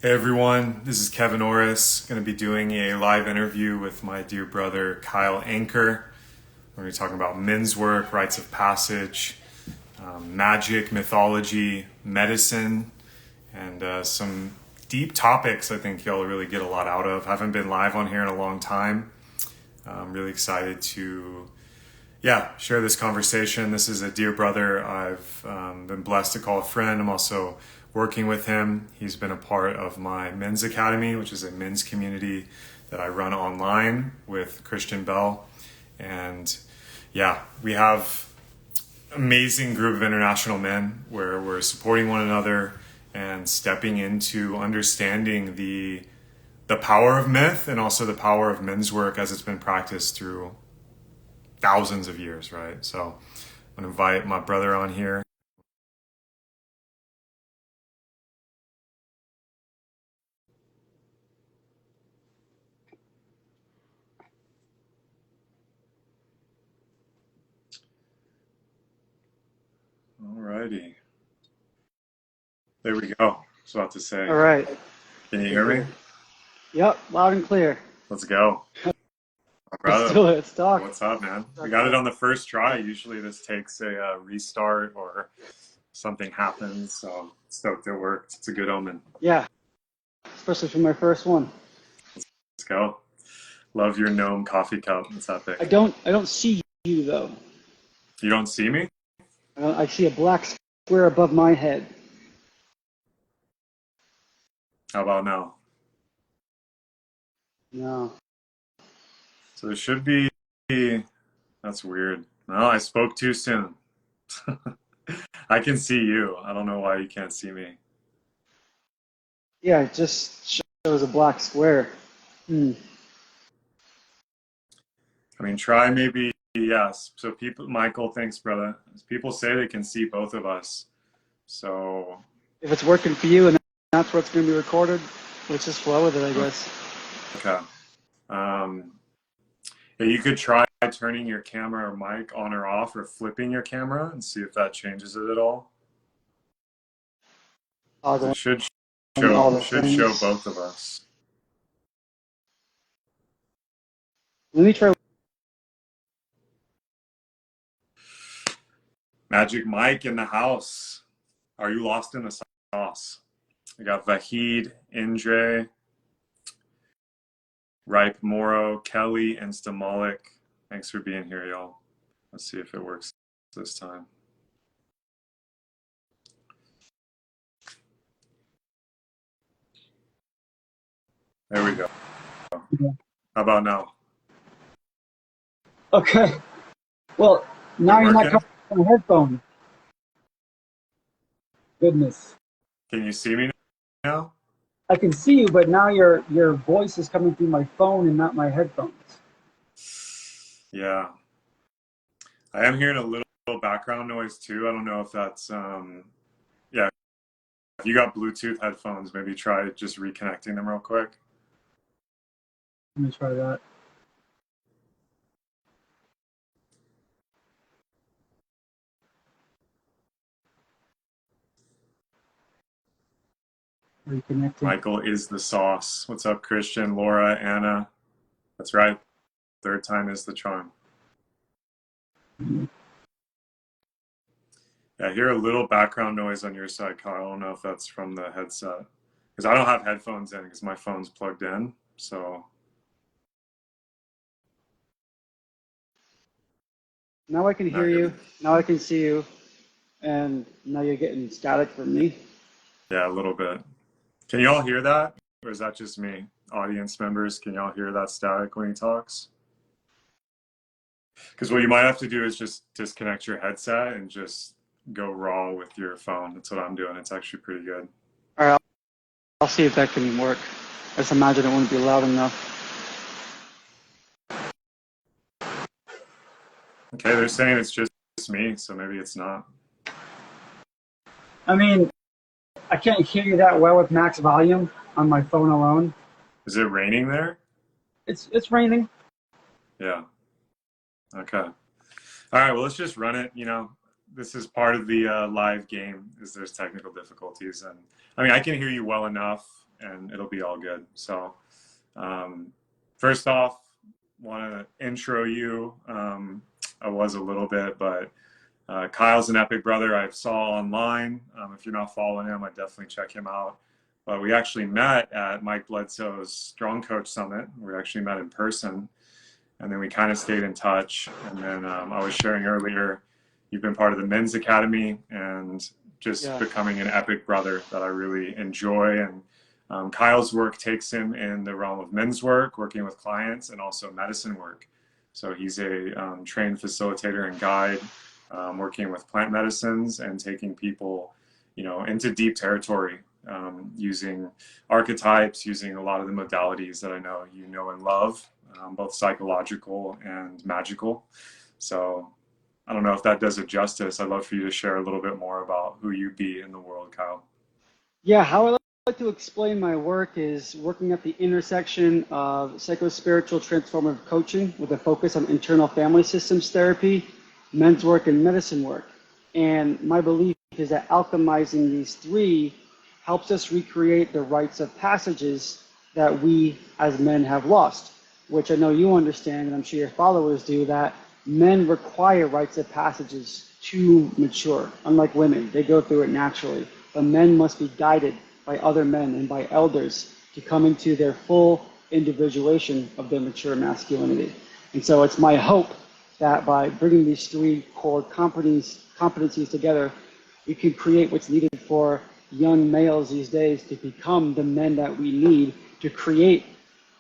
Hey everyone, this is Kevin Orris. Going to be doing a live interview with my dear brother Kyle Anker. We're going to be talking about men's work, rites of passage, magic, mythology, medicine, and some deep topics I think you'll really get a lot out of. Haven't been live on here in a long time. I'm really excited to share this conversation. This is a dear brother I've been blessed to call a friend. I'm also working with him. He's been a part of my men's academy, which is a men's community that I run online with Christian Bell. And we have an amazing group of international men where we're supporting one another and stepping into understanding the power of myth and also the power of men's work as it's been practiced through thousands of years, right? So I'm gonna invite my brother on here. Alrighty. There we go. I was about to say. All right. Can you hear me? Yep, loud and clear. Let's go. Let's do it. Let's talk. What's up, man? We got it on the first try. Usually this takes a restart or something happens. So stoked it worked. It's a good omen. Yeah, especially for my first one. Let's go. Love your gnome coffee cup. It's epic. I don't see you though. You don't see me? I see a black square above my head. How about now? No. So there should be. That's weird. No, I spoke too soon. I can see you. I don't know why you can't see me. Yeah, it just shows a black square. I mean, try maybe, yes. So people, Michael, thanks, brother. People say they can see both of us. So If it's working for you and that's what's going to be recorded, let's just flow with it, I guess. Okay. Yeah, you could try turning your camera or mic on or off or flipping your camera and see if that changes it at all. It should show both of us. Let me try. Magic Mike in the house. Are you lost in the sauce? I got Vahid, Indre, Ripe Moro, Kelly, and Stamalik. Thanks for being here, y'all. Let's see if it works this time. There we go. How about now? Okay. Well, now you're not coming from a headphone. Goodness. Can you see me now? I can see you, but now your voice is coming through my phone and not my headphones. Yeah. I am hearing a little background noise too. I don't know if that's, if you got Bluetooth headphones, maybe try just reconnecting them real quick. Let me try that. Reconnecting. Michael is the sauce. What's up, Christian, Laura, Anna? That's right. Third time is the charm. Yeah, I hear a little background noise on your side, Kyle. I don't know if that's from the headset. Because I don't have headphones in because my phone's plugged in. So Now I can hear you. Now I can see you. And now you're getting static from me. Yeah, a little bit. Can you all hear that? Or is that just me? Audience members, can y'all hear that static when he talks? Because what you might have to do is just disconnect your headset and just go raw with your phone. That's what I'm doing. It's actually pretty good. All right, I'll see if that can work. I just imagine it wouldn't be loud enough. Okay, they're saying it's just me, so maybe it's not. I mean, I can't hear you that well with max volume on my phone alone. Is it raining there? It's raining. Yeah. Okay. All right, well, let's just run it. You know, this is part of the live game. Is there's technical difficulties, and I mean I can hear you well enough, and it'll be all good. So, first off, want to intro you. I was a little bit, but Kyle's an epic brother I saw online. If you're not following him, I definitely check him out. But we actually met at Mike Bledsoe's Strong Coach Summit. We actually met in person, and then we kind of stayed in touch. And then I was sharing earlier, you've been part of the Men's Academy and just becoming an epic brother that I really enjoy. And Kyle's work takes him in the realm of men's work, working with clients, and also medicine work. So he's a trained facilitator and guide, working with plant medicines and taking people, into deep territory, using archetypes, using a lot of the modalities that I know you know and love, both psychological and magical. So I don't know if that does it justice. I'd love for you to share a little bit more about who you be in the world, Kyle. Yeah, how I like to explain my work is working at the intersection of psycho-spiritual transformative coaching with a focus on internal family systems therapy, men's work, and medicine work. And my belief is that alchemizing these three helps us recreate the rites of passages that we as men have lost, which I know you understand, and I'm sure your followers do, that men require rites of passages to mature. Unlike women, they go through it naturally. But men must be guided by other men and by elders to come into their full individuation of their mature masculinity. And so it's my hope that by bringing these three core competencies together, we can create what's needed for young males these days to become the men that we need to create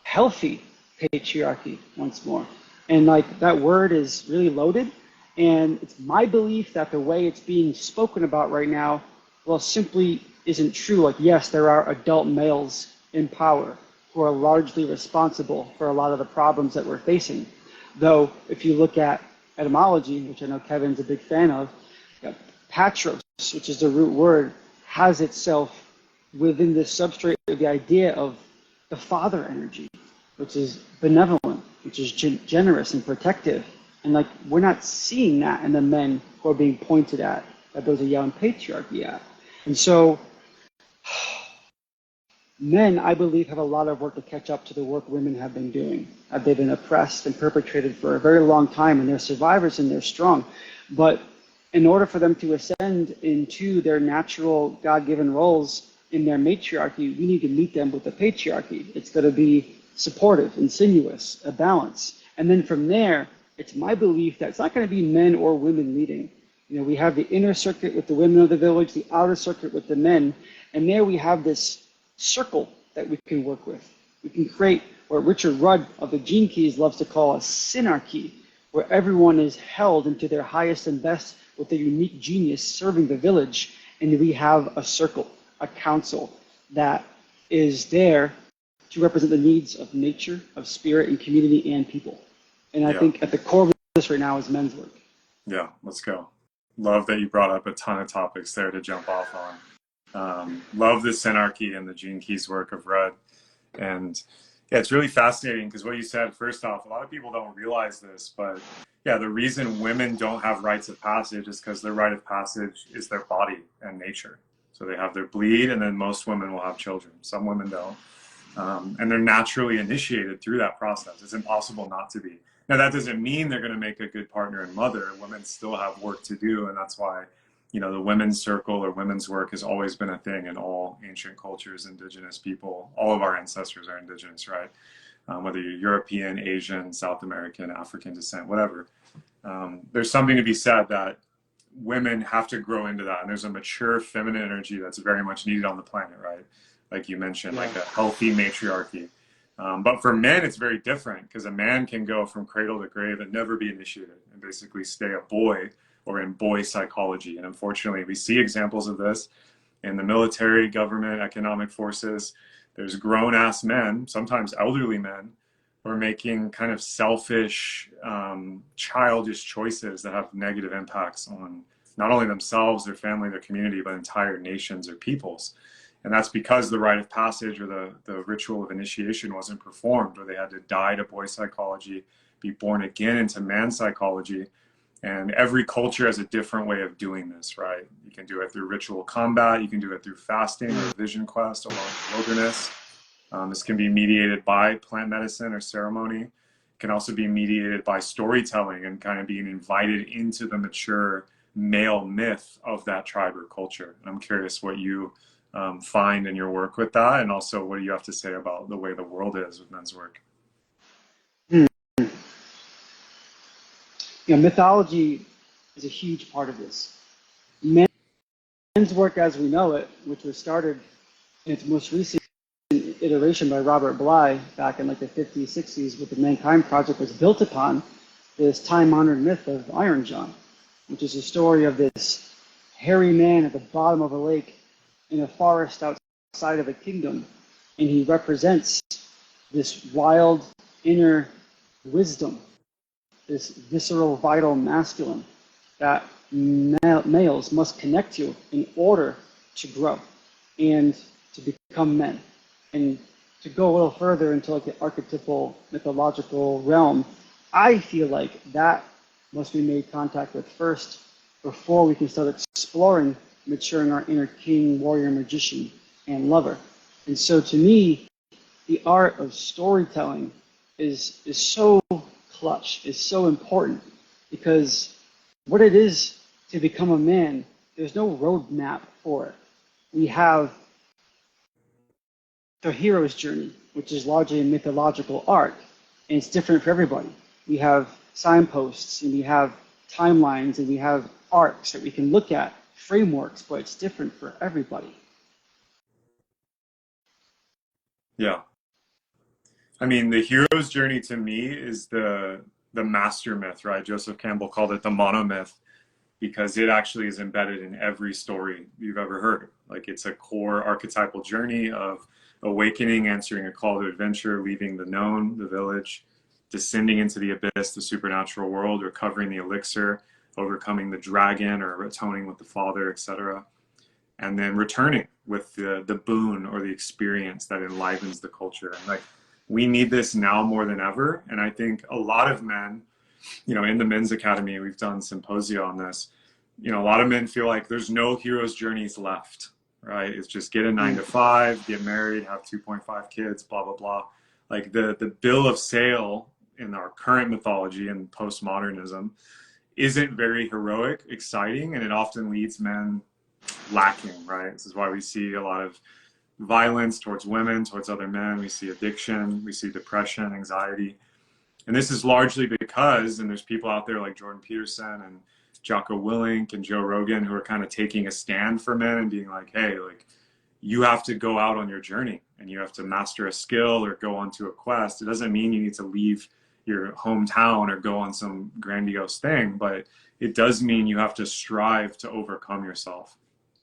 healthy patriarchy once more. And like that word is really loaded, and it's my belief that the way it's being spoken about right now, well, simply isn't true. Like, yes, there are adult males in power who are largely responsible for a lot of the problems that we're facing. Though, if you look at etymology, which I know Kevin's a big fan of, patros, which is the root word, has itself within the substrate of the idea of the father energy, which is benevolent, which is generous and protective. And like, we're not seeing that in the men who are being pointed at, that there's a young patriarchy at. And so men, I believe, have a lot of work to catch up to the work women have been doing. They've been oppressed and perpetrated for a very long time, and they're survivors and they're strong. But in order for them to ascend into their natural God-given roles in their matriarchy, we need to meet them with the patriarchy. It's going to be supportive, insinuous, a balance. And then from there, it's my belief that it's not going to be men or women leading. We have the inner circuit with the women of the village, the outer circuit with the men, and there we have this circle that we can work with. We can create what Richard Rudd of the Gene Keys loves to call a synarchy, where everyone is held into their highest and best with their unique genius serving the village, and we have a circle, a council that is there to represent the needs of nature, of spirit, and community, and people. And I think at the core of this right now is men's work. Yeah, let's go. Love that you brought up a ton of topics there to jump off on. Love the synarchy and the Gene Keys work of Rudd. And yeah, it's really fascinating because what you said, first off, a lot of people don't realize this, but yeah, the reason women don't have rites of passage is because their rite of passage is their body and nature. So they have their bleed, and then most women will have children. Some women don't. And they're naturally initiated through that process. It's impossible not to be. Now, that doesn't mean they're going to make a good partner and mother. Women still have work to do, and that's why, the women's circle or women's work has always been a thing in all ancient cultures, indigenous people. All of our ancestors are indigenous, right? Whether you're European, Asian, South American, African descent, whatever. There's something to be said that women have to grow into that, and there's a mature feminine energy that's very much needed on the planet, right? Like you mentioned, like a healthy matriarchy. But for men, it's very different because a man can go from cradle to grave and never be initiated and basically stay a boy or in boy psychology. And unfortunately, we see examples of this in the military, government, economic forces. There's grown-ass men, sometimes elderly men, who are making kind of selfish, childish choices that have negative impacts on not only themselves, their family, their community, but entire nations or peoples. And that's because the rite of passage or the ritual of initiation wasn't performed, or they had to die to boy psychology, be born again into man psychology. And every culture has a different way of doing this, right? You can do it through ritual combat, you can do it through fasting or vision quest along the wilderness. This can be mediated by plant medicine or ceremony. It can also be mediated by storytelling and kind of being invited into the mature male myth of that tribe or culture. And I'm curious what you find in your work with that, and also what do you have to say about the way the world is with men's work? Hmm. Mythology is a huge part of this. Men's work as we know it, which was started in its most recent iteration by Robert Bly back in like the 50s, 60s with the Mankind Project, was built upon this time-honored myth of Iron John, which is a story of this hairy man at the bottom of a lake in a forest outside of a kingdom, and he represents this wild inner wisdom, this visceral, vital masculine that males must connect to in order to grow and to become men. And to go a little further into like the archetypal mythological realm, I feel like that must be made contact with first before we can start exploring maturing our inner king, warrior, magician, and lover. And so to me, the art of storytelling is so clutch, is so important, because what it is to become a man, there's no roadmap for it. We have the hero's journey, which is largely a mythological arc, and it's different for everybody. We have signposts, and we have timelines, and we have arcs that we can look at, frameworks, but it's different for everybody. Yeah. I mean, the hero's journey to me is the master myth, right? Joseph Campbell called it the monomyth because it actually is embedded in every story you've ever heard. Like, it's a core archetypal journey of awakening, answering a call to adventure, leaving the known, the village, descending into the abyss, the supernatural world, recovering the elixir, overcoming the dragon or atoning with the father, etc. And then returning with the boon or the experience that enlivens the culture. And like, we need this now more than ever. And I think a lot of men, in the men's academy, we've done symposia on this. A lot of men feel like there's no hero's journeys left, right? It's just get a 9 to 5, get married, have 2.5 kids, blah, blah, blah. Like the bill of sale in our current mythology and postmodernism isn't very heroic, exciting, and it often leads men lacking, right? This is why we see a lot of violence towards women, towards other men. We see addiction, we see depression, anxiety. And this is largely because, and there's people out there like Jordan Peterson and Jocko Willink and Joe Rogan who are kind of taking a stand for men and being like, hey, like, you have to go out on your journey and you have to master a skill or go onto a quest. It doesn't mean you need to leave your hometown or go on some grandiose thing, but it does mean you have to strive to overcome yourself.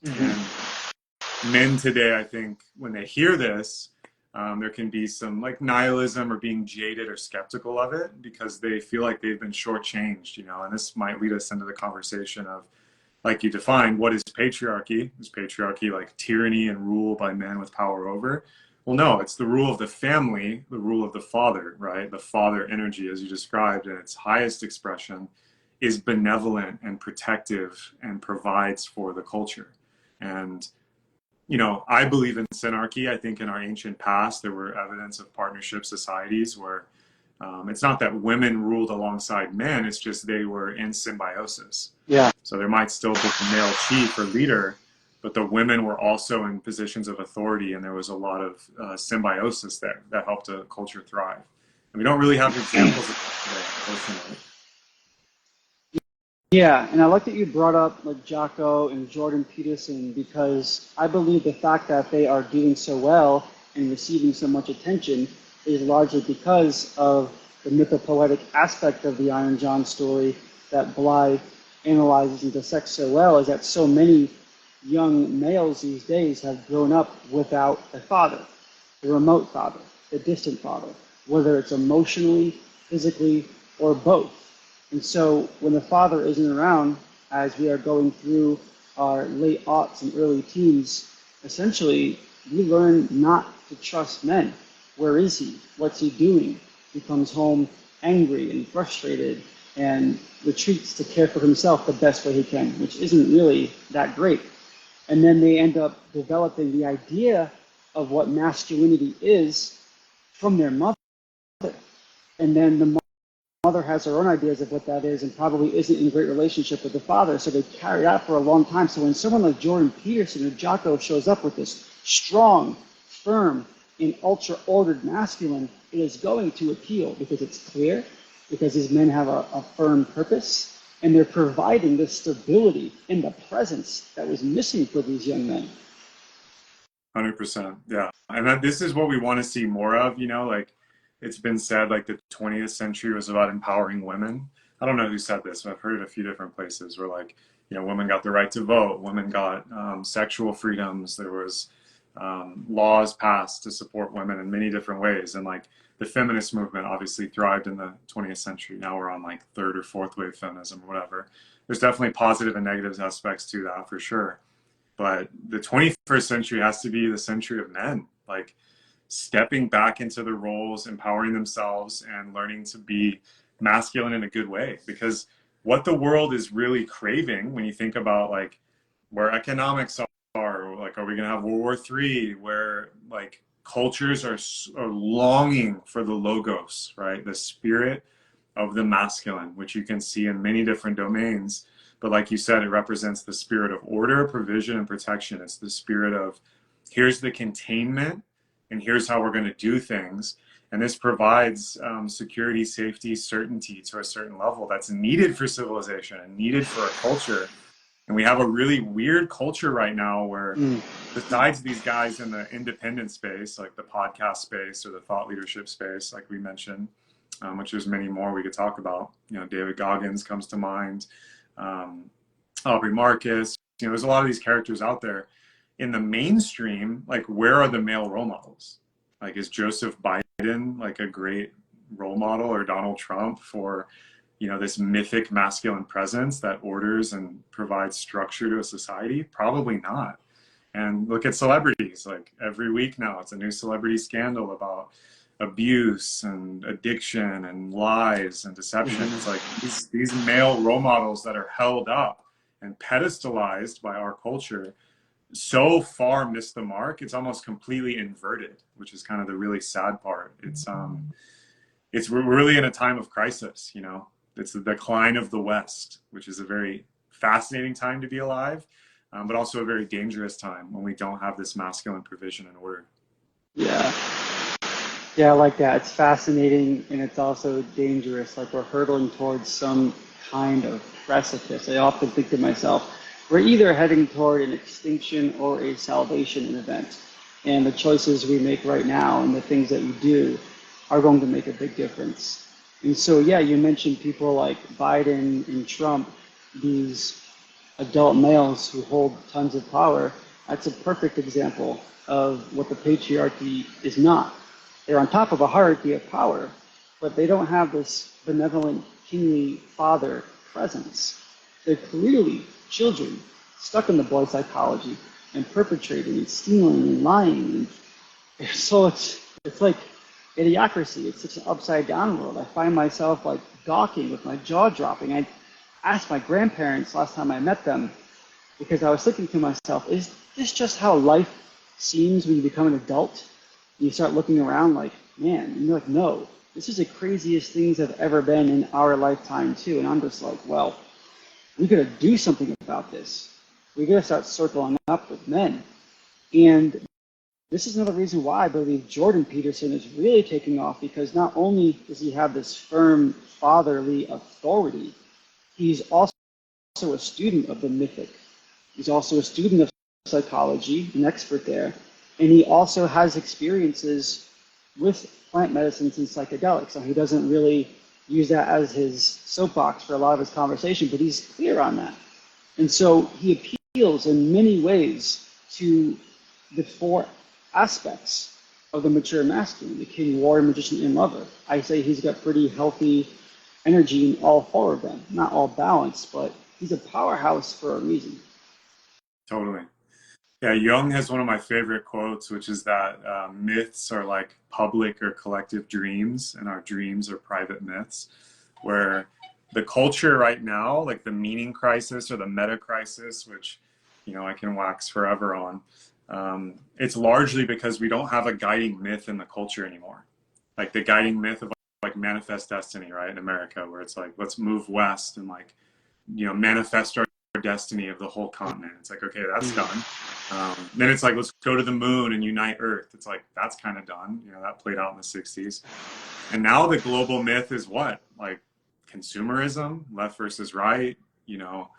Mm-hmm. And men today, I think, when they hear this, there can be some like nihilism or being jaded or skeptical of it because they feel like they've been shortchanged, and this might lead us into the conversation of, like you defined, what is patriarchy? Is patriarchy like tyranny and rule by men with power over? Well, no, it's the rule of the family, the rule of the father, right? The father energy, as you described, in its highest expression, is benevolent and protective and provides for the culture. And I believe in synarchy. I think in our ancient past, there were evidence of partnership societies where it's not that women ruled alongside men, it's just they were in symbiosis. Yeah. So there might still be a male chief or leader, but the women were also in positions of authority, and there was a lot of symbiosis there that helped a culture thrive. And we don't really have examples of that today, unfortunately. Yeah, and I like that you brought up like Jocko and Jordan Peterson, because I believe the fact that they are doing so well and receiving so much attention is largely because of the mythopoetic aspect of the Iron John story that Bly analyzes and dissects so well, is that so many young males these days have grown up without a father, the remote father, the distant father, whether it's emotionally, physically, or both. And so when the father isn't around, as we are going through our late aughts and early teens, essentially we learn not to trust men. Where is he? What's he doing? He comes home angry and frustrated and retreats to care for himself the best way he can, which isn't really that great. And then they end up developing the idea of what masculinity is from their mother. And then the mother has her own ideas of what that is and probably isn't in great relationship with the father. So they carry that for a long time. So when someone like Jordan Peterson or Jocko shows up with this strong, firm, and ultra-ordered masculine, it is going to appeal because it's clear, because these men have a firm purpose, and they're providing this stability in the presence that was missing for these young men. 100%. Yeah. And that this is what we want to see more of, you know, like it's been said like the 20th century was about empowering women. I don't know who said this, but I've heard it a few different places where like, you know, women got the right to vote, women got sexual freedoms. There was laws passed to support women in many different ways. And like the feminist movement obviously thrived in the 20th century. Now we're on like third or fourth wave feminism or whatever. There's definitely positive and negative aspects to that for sure. But the 21st century has to be the century of men, like stepping back into the roles, empowering themselves, and learning to be masculine in a good way. Because what the world is really craving, when you think about like where economics are, like are we going to have World War III, where like cultures are longing for the logos, right? The spirit of the masculine, which you can see in many different domains. But like you said, it represents the spirit of order, provision, and protection. It's the spirit of here's the containment and here's how we're going to do things. And this provides security, safety, certainty to a certain level that's needed for civilization and needed for a culture. And we have a really weird culture right now where besides these guys in the independent space, like the podcast space or the thought leadership space, like we mentioned, which there's many more we could talk about. You know, David Goggins comes to mind, Aubrey Marcus. You know, there's a lot of these characters out there. In the mainstream, like where are the male role models? Like is Joseph Biden like a great role model, or Donald Trump for, you know, this mythic masculine presence that orders and provides structure to a society? Probably not. And look at celebrities, like every week now it's a new celebrity scandal about abuse and addiction and lies and deception. It's like these male role models that are held up and pedestalized by our culture so far miss the mark. It's almost completely inverted, which is kind of the really sad part. We're really in a time of crisis, you know. It's the decline of the West, which is a very fascinating time to be alive, but also a very dangerous time when we don't have this masculine provision and order. Yeah. Yeah, I like that. It's fascinating and it's also dangerous. Like we're hurtling towards some kind of precipice. I often think to myself, we're either heading toward an extinction or a salvation event. And the choices we make right now and the things that we do are going to make a big difference. And so, yeah, you mentioned people like Biden and Trump, these adult males who hold tons of power. That's a perfect example of what the patriarchy is not. They're on top of a hierarchy of power, but they don't have this benevolent, kingly father presence. They're clearly children stuck in the boy psychology and perpetrating and stealing and lying. And so it's like idiocracy. It's such an upside down world. I find myself like gawking with my jaw dropping. I asked my grandparents last time I met them because I was thinking to myself, is this just how life seems when you become an adult? You start looking around like, man, and you're like, no, this is the craziest things that have ever been in our lifetime too. And I'm just like, well, we got to do something about this. We got to start circling up with men. And this is another reason why I believe Jordan Peterson is really taking off, because not only does he have this firm fatherly authority, he's also a student of the mythic. He's also a student of psychology, an expert there. And he also has experiences with plant medicines and psychedelics. And he doesn't really use that as his soapbox for a lot of his conversation, but he's clear on that. And so he appeals in many ways to the four aspects of the mature masculine, the king, warrior, magician, and lover. I say he's got pretty healthy energy in all four of them. Not all balanced, but he's a powerhouse for a reason. Totally. Yeah, Jung has one of my favorite quotes, which is that myths are like public or collective dreams, and our dreams are private myths, where the culture right now, like the meaning crisis or the meta crisis, which, you know, I can wax forever on, it's largely because we don't have a guiding myth in the culture anymore. Like the guiding myth of like manifest destiny, right? In America, where it's like, let's move west and like, you know, manifest our destiny of the whole continent. It's like, okay, that's done. Then it's like, let's go to the moon and unite Earth. It's like, that's kind of done. You know, that played out in the 60s. And now the global myth is what? Like consumerism, left versus right, you know,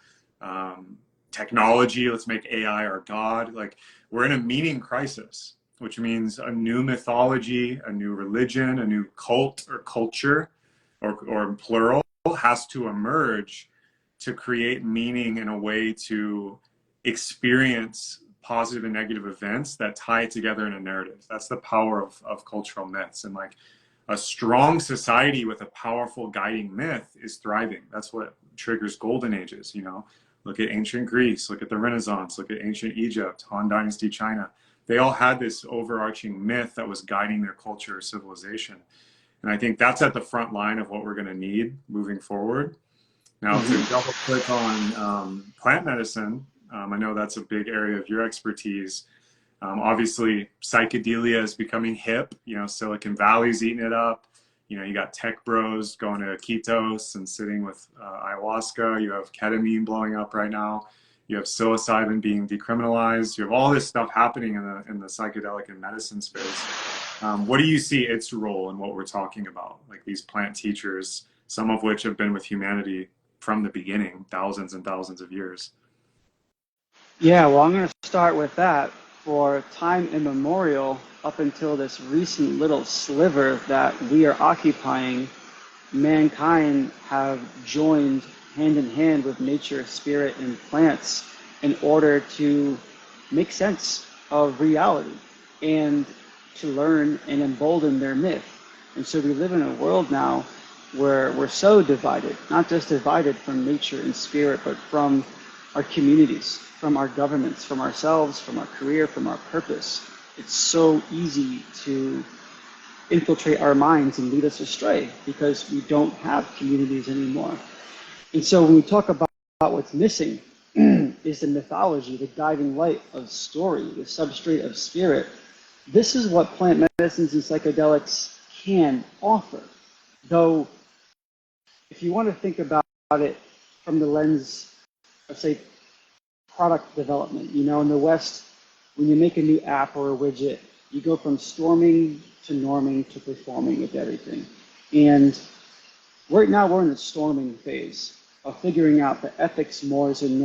technology, let's make AI our God. Like we're in a meaning crisis, which means a new mythology, a new religion, a new cult or culture, or plural, has to emerge to create meaning in a way to experience positive and negative events that tie it together in a narrative. That's the power of cultural myths. And like a strong society with a powerful guiding myth is thriving. That's what triggers golden ages, you know. Look at ancient Greece, look at the Renaissance, look at ancient Egypt, Han Dynasty China. They all had this overarching myth that was guiding their culture or civilization. And I think that's at the front line of what we're going to need moving forward. Now, to double click on plant medicine, I know that's a big area of your expertise. Obviously, psychedelia is becoming hip. You know, Silicon Valley's eating it up. You know, you got tech bros going to Iquitos and sitting with ayahuasca. You have ketamine blowing up right now. You have psilocybin being decriminalized. You have all this stuff happening in the psychedelic and medicine space. What do you see its role in what we're talking about? Like these plant teachers, some of which have been with humanity from the beginning, thousands and thousands of years. Yeah, well, I'm going to start with that. For time immemorial, up until this recent little sliver that we are occupying, mankind have joined hand in hand with nature, spirit, and plants in order to make sense of reality and to learn and embolden their myth. And so we live in a world now where we're so divided, not just divided from nature and spirit, but from our communities, from our governments, from ourselves, from our career, from our purpose. It's so easy to infiltrate our minds and lead us astray because we don't have communities anymore. And so when we talk about what's missing is the mythology, the guiding light of story, the substrate of spirit. This is what plant medicines and psychedelics can offer. Though, if you want to think about it from the lens of, say, product development, you know, in the West, when you make a new app or a widget, you go from storming to norming to performing with everything. And right now we're in the storming phase of figuring out the ethics, mores, and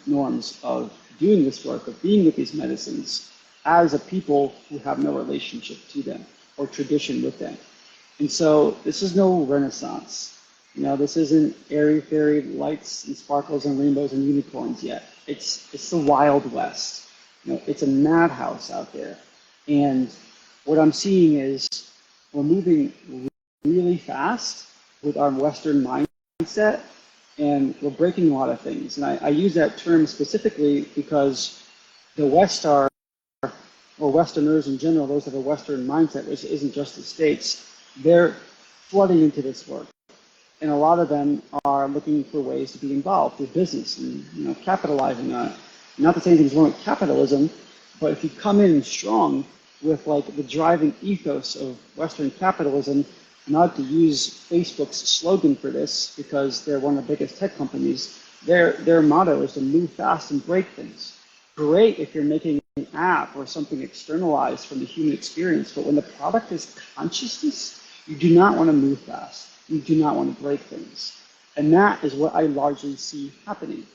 norms of doing this work, of being with these medicines as a people who have no relationship to them or tradition with them. And so this is no Renaissance. You know, this isn't airy-fairy lights and sparkles and rainbows and unicorns yet. It's the Wild West. You know, it's a madhouse out there. And what I'm seeing is we're moving really fast with our Western mindset, and we're breaking a lot of things. And I use that term specifically because the West are, or Westerners in general, those of a Western mindset, which isn't just the States, they're flooding into this work. And a lot of them are looking for ways to be involved with business and, you know, capitalizing on it. Not to say anything's wrong with capitalism, but if you come in strong with like the driving ethos of Western capitalism, not to use Facebook's slogan for this because they're one of the biggest tech companies, their motto is to move fast and break things. Great if you're making an app or something externalized from the human experience, but when the product is consciousness, you do not want to move fast. You do not want to break things. And that is what I largely see happening.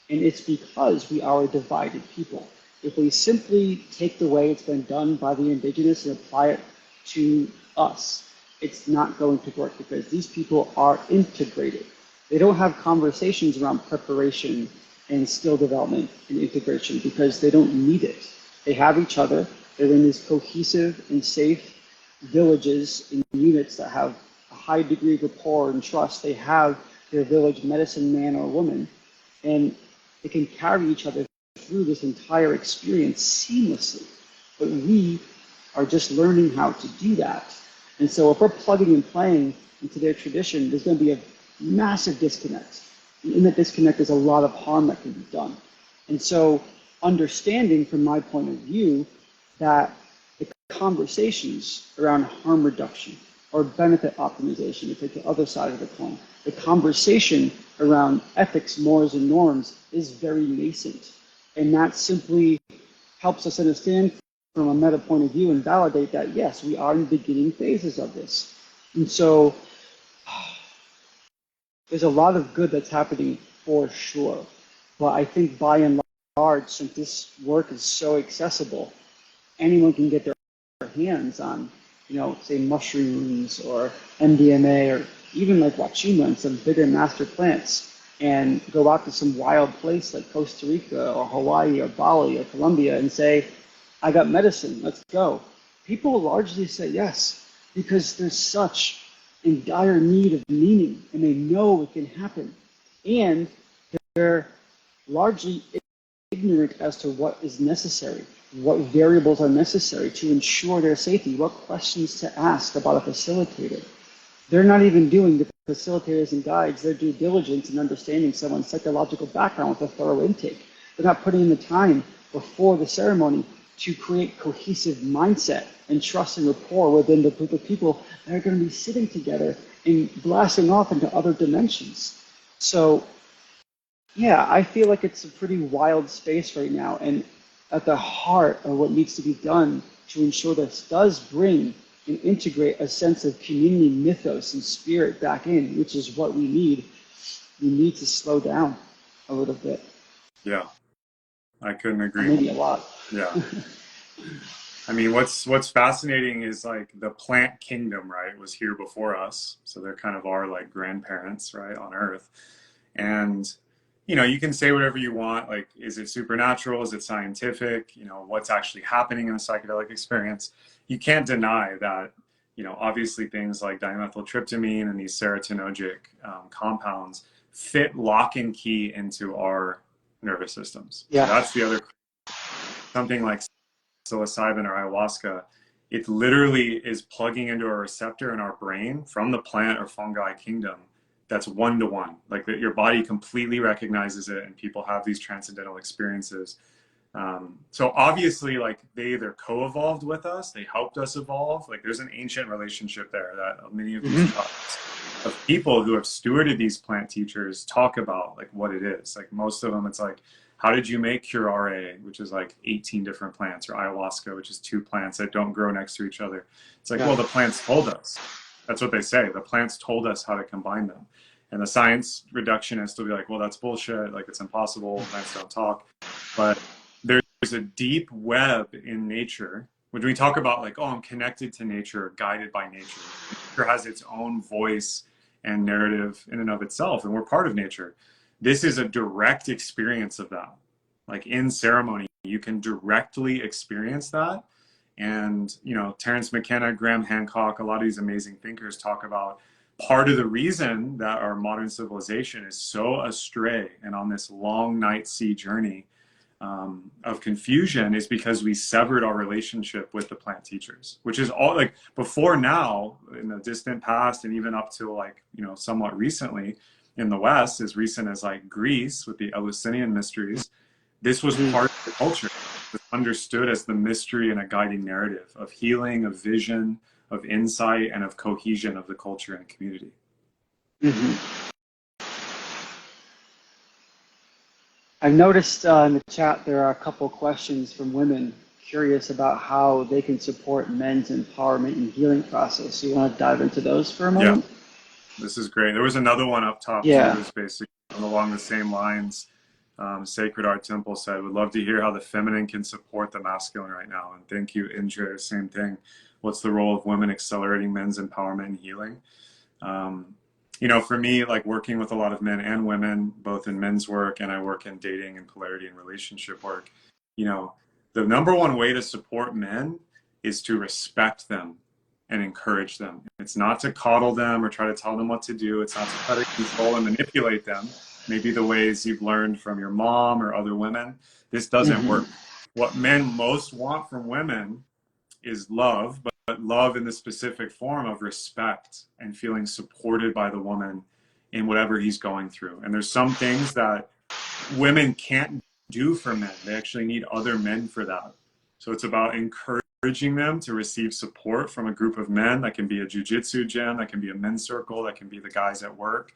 And it's because we are a divided people. If we simply take the way it's been done by the indigenous and apply it to us, it's not going to work because these people are integrated. They don't have conversations around preparation and skill development and integration because they don't need it. They have each other. They're in these cohesive and safe villages and units that have a high degree of rapport and trust. They have their village medicine man or woman, and they can carry each other through this entire experience seamlessly. But we are just learning how to do that. And so if we're plugging and playing into their tradition, there's going to be a massive disconnect. In that disconnect, there's a lot of harm that can be done. And so understanding from my point of view that the conversations around harm reduction or benefit optimization, to take the other side of the coin, the conversation around ethics, mores, and norms is very nascent. And that simply helps us understand from a meta point of view and validate that, yes, we are in the beginning phases of this. And so there's a lot of good that's happening for sure. But I think by and large, since this work is so accessible, anyone can get their hands on, say mushrooms or MDMA or even like Wachuma and some bigger master plants and go out to some wild place like Costa Rica or Hawaii or Bali or Colombia and say, I got medicine, let's go. People largely say yes because there's such in dire need of meaning and they know it can happen. And they're largely ignorant as to what is necessary, what variables are necessary to ensure their safety, what questions to ask about a facilitator. They're not even doing the facilitators and guides their due diligence in understanding someone's psychological background with a thorough intake. They're not putting in the time before the ceremony to create cohesive mindset and trust and rapport within the group of people that are going to be sitting together and blasting off into other dimensions. So yeah, I feel like it's a pretty wild space right now. And at the heart of what needs to be done to ensure this does bring and integrate a sense of community mythos and spirit back in, which is what we need to slow down a little bit. Yeah, I couldn't agree Maybe a lot. Yeah. I mean, what's fascinating is like the plant kingdom, right, was here before us. So they're kind of our like grandparents, right, on Earth. And you can say whatever you want, like, is it supernatural? Is it scientific? What's actually happening in the psychedelic experience? You can't deny that, obviously things like dimethyltryptamine and these serotonergic compounds fit lock and key into our nervous systems. Yeah. So that's the other, something like psilocybin or ayahuasca, it literally is plugging into a receptor in our brain from the plant or fungi kingdom that's one-to-one, like that your body completely recognizes it, and people have these transcendental experiences. So obviously, like, they either co-evolved with us, they helped us evolve. Like, there's an ancient relationship there that many of these of people who have stewarded these plant teachers talk about, like, what it is. Like, most of them, it's like, how did you make curare, which is like 18 different plants, or ayahuasca, which is 2 plants that don't grow next to each other. It's like, well, the plants told us. That's what they say. The plants told us how to combine them. And the science reductionists will be like, well, that's bullshit. Like, it's impossible. Plants don't talk. But there's a deep web in nature. When we talk about like, oh, I'm connected to nature, guided by nature. Nature has its own voice and narrative in and of itself, and we're part of nature. This is a direct experience of that. Like, in ceremony, you can directly experience that. And, Terence McKenna, Graham Hancock, a lot of these amazing thinkers talk about part of the reason that our modern civilization is so astray and on this long night sea journey of confusion is because we severed our relationship with the plant teachers, which is all like before now, in the distant past, and even up to like, somewhat recently in the West, as recent as like Greece with the Eleusinian mysteries. This was part of the culture. It was understood as the mystery and a guiding narrative of healing, of vision, of insight, and of cohesion of the culture and community. I've noticed in the chat there are a couple questions from women curious about how they can support men's empowerment and healing process. You want to dive into those for a moment? Yeah, this is great. There was another one up top too, that was basically along the same lines. Sacred Art Temple said, would love to hear how the feminine can support the masculine right now. And thank you, Indra, same thing. What's the role of women accelerating men's empowerment and healing? For me, like working with a lot of men and women, both in men's work, and I work in dating and polarity and relationship work, the number one way to support men is to respect them and encourage them. It's not to coddle them or try to tell them what to do. It's not to try to control and manipulate them. Maybe the ways you've learned from your mom or other women. This doesn't work. What men most want from women is love, but love in the specific form of respect and feeling supported by the woman in whatever he's going through. And there's some things that women can't do for men. They actually need other men for that. So it's about encouraging them to receive support from a group of men. That can be a jujitsu gym, that can be a men's circle, that can be the guys at work.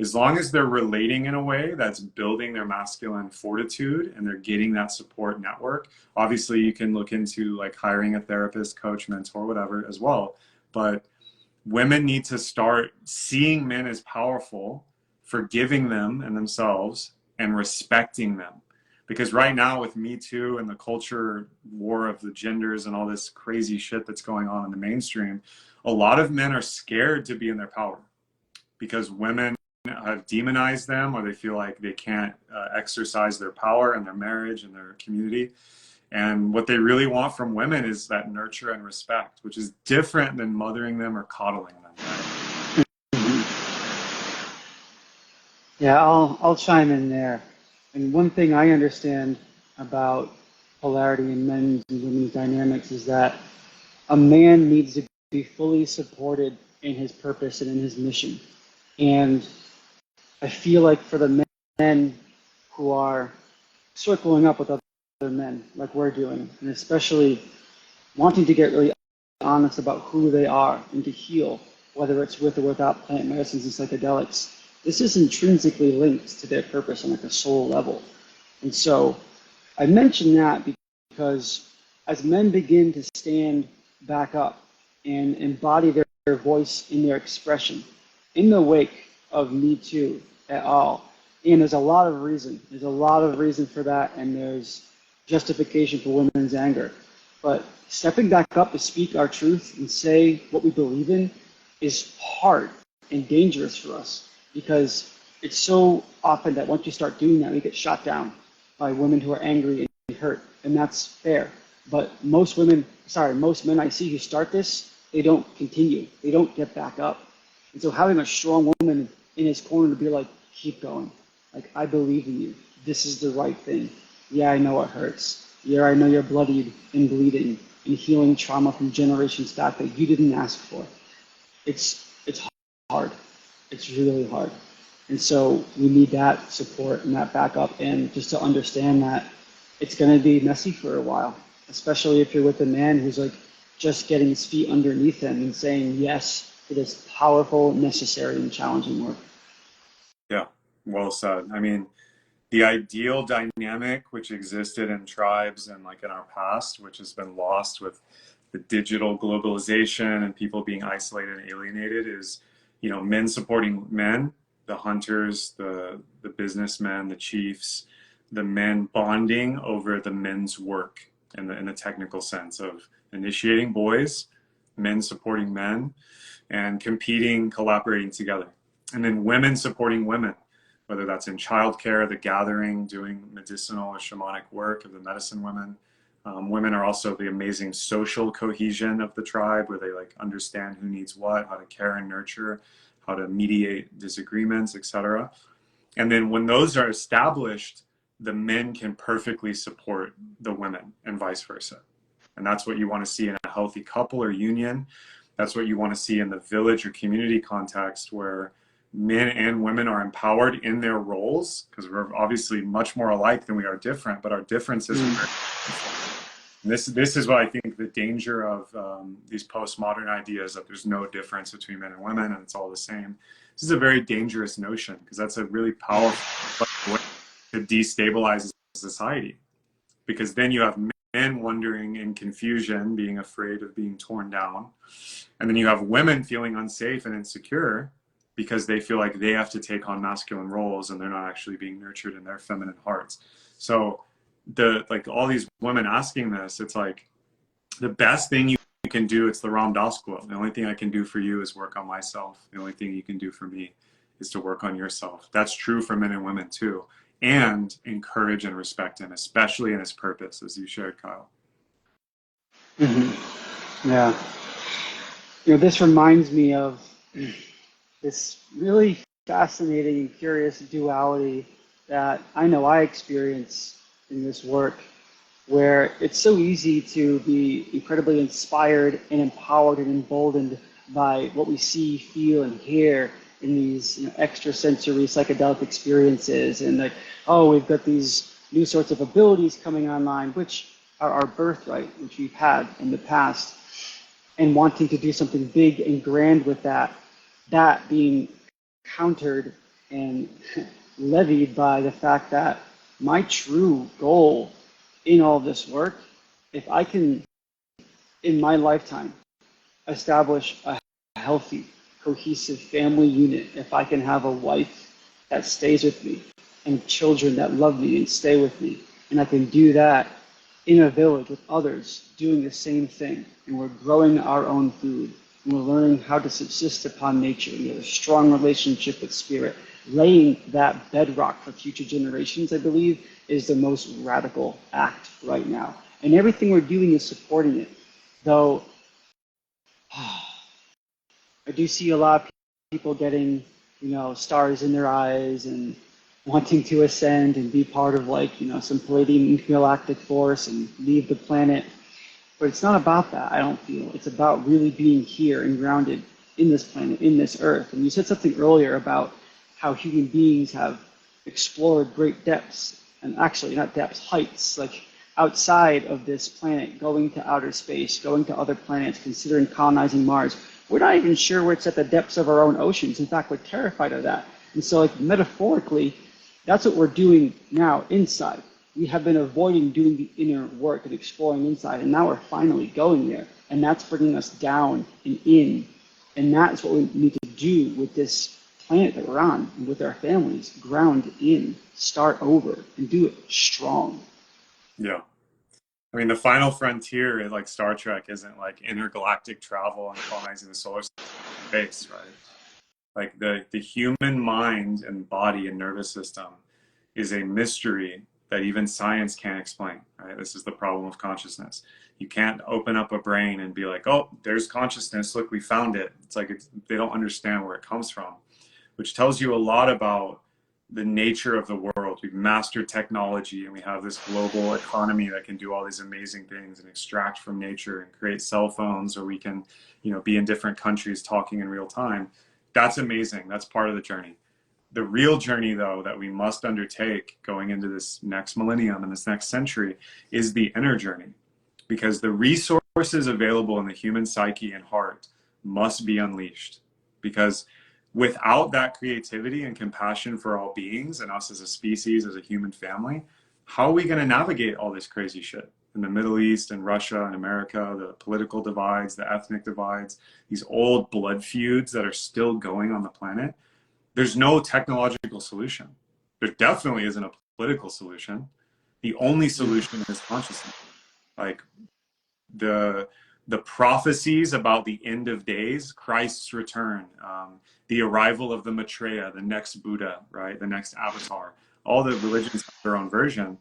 As long as they're relating in a way that's building their masculine fortitude and they're getting that support network. Obviously, you can look into like hiring a therapist, coach, mentor, whatever as well. But women need to start seeing men as powerful, forgiving them and themselves, and respecting them. Because right now with Me Too and the culture war of the genders and all this crazy shit that's going on in the mainstream, a lot of men are scared to be in their power because women have demonized them, or they feel like they can't exercise their power in their marriage and their community. And what they really want from women is that nurture and respect, which is different than mothering them or coddling them. Right? Yeah, I'll chime in there. And one thing I understand about polarity in men's and women's dynamics is that a man needs to be fully supported in his purpose and in his mission. And I feel like for the men who are circling up with other men, like we're doing, and especially wanting to get really honest about who they are and to heal, whether it's with or without plant medicines and psychedelics, this is intrinsically linked to their purpose on like a soul level. And so I mention that because as men begin to stand back up and embody their voice in their expression in the wake of Me Too at all, and there's a lot of reason. There's a lot of reason for that, and there's justification for women's anger. But stepping back up to speak our truth and say what we believe in is hard and dangerous for us, because it's so often that once you start doing that, we get shot down by women who are angry and hurt, and that's fair. But most men I see who start this, they don't continue. They don't get back up. And so having a strong woman in his corner to be like, keep going. Like, I believe in you. This is the right thing. Yeah, I know it hurts. Yeah, I know you're bloodied and bleeding and healing trauma from generations back that you didn't ask for. It's hard. It's really hard. And so we need that support and that backup, and just to understand that it's going to be messy for a while, especially if you're with a man who's like just getting his feet underneath him and saying yes to this powerful, necessary, and challenging work. Yeah, well said. I mean, the ideal dynamic which existed in tribes and like in our past, which has been lost with the digital globalization and people being isolated and alienated, is, you know, men supporting men, the hunters, the businessmen, the chiefs, the men bonding over the men's work in the technical sense of initiating boys, men supporting men, and competing, collaborating together. And then women supporting women, whether that's in childcare, the gathering, doing medicinal or shamanic work of the medicine women. Women are also the amazing social cohesion of the tribe, where they like understand who needs what, how to care and nurture, how to mediate disagreements, etc. And then when those are established, the men can perfectly support the women and vice versa. And that's what you want to see in a healthy couple or union. That's what you want to see in the village or community context, where men and women are empowered in their roles, because we're obviously much more alike than we are different, but our differences are very this is what I think the danger of these postmodern ideas, that there's no difference between men and women and it's all the same. This is a very dangerous notion, because that's a really powerful way to destabilize society, because then you have men wondering in confusion, being afraid of being torn down, and then you have women feeling unsafe and insecure because they feel like they have to take on masculine roles and they're not actually being nurtured in their feminine hearts. So all these women asking this, it's like the best thing you can do, it's the Ram Dass quote. The only thing I can do for you is work on myself. The only thing you can do for me is to work on yourself. That's true for men and women too. And encourage and respect him, especially in his purpose, as you shared, Kyle. Mm-hmm. Yeah. You know, this reminds me of this really fascinating and curious duality that I know I experience in this work, where it's so easy to be incredibly inspired and empowered and emboldened by what we see, feel, and hear in these extrasensory psychedelic experiences, and like, oh, we've got these new sorts of abilities coming online, which are our birthright, which we've had in the past, and wanting to do something big and grand with that being countered and levied by the fact that my true goal in all this work, if I can, in my lifetime, establish a healthy, cohesive family unit, if I can have a wife that stays with me and children that love me and stay with me, and I can do that in a village with others doing the same thing, and we're growing our own food, and we're learning how to subsist upon nature, and we have a strong relationship with spirit, laying that bedrock for future generations, I believe, is the most radical act right now. And everything we're doing is supporting it. Though I do see a lot of people getting, stars in their eyes and wanting to ascend and be part of some Palladium galactic force and leave the planet. But it's not about that, I don't feel. It's about really being here and grounded in this planet, in this earth. And you said something earlier about how human beings have explored great depths, and actually not depths, heights, like outside of this planet, going to outer space, going to other planets, considering colonizing Mars. We're not even sure where it's at the depths of our own oceans. In fact, we're terrified of that. And so metaphorically, that's what we're doing now inside. We have been avoiding doing the inner work and exploring inside, and now we're finally going there. And that's bringing us down and in. And that's what we need to do with this planet that we're on, and with our families, ground in, start over, and do it strong. Yeah. I mean, the final frontier, like Star Trek, isn't like intergalactic travel and colonizing the solar space, right? Like the human mind and body and nervous system is a mystery that even science can't explain, right? This is the problem of consciousness. You can't open up a brain and be like, oh, there's consciousness, look, we found it. It's like they don't understand where it comes from, which tells you a lot about the nature of the world. We've mastered technology, and we have this global economy that can do all these amazing things and extract from nature and create cell phones, or we can, be in different countries talking in real time. That's amazing. That's part of the journey. The real journey, though, that we must undertake going into this next millennium and this next century is the inner journey, because the resources available in the human psyche and heart must be unleashed. Because without that creativity and compassion for all beings and us as a species, as a human family, how are we going to navigate all this crazy shit in the Middle East and Russia and America, the political divides, the ethnic divides, these old blood feuds that are still going on the planet? There's no technological solution. There definitely isn't a political solution. The only solution is consciousness. Like the prophecies about the end of days, Christ's return, the arrival of the Maitreya, the next Buddha, right, the next avatar. All the religions have their own version.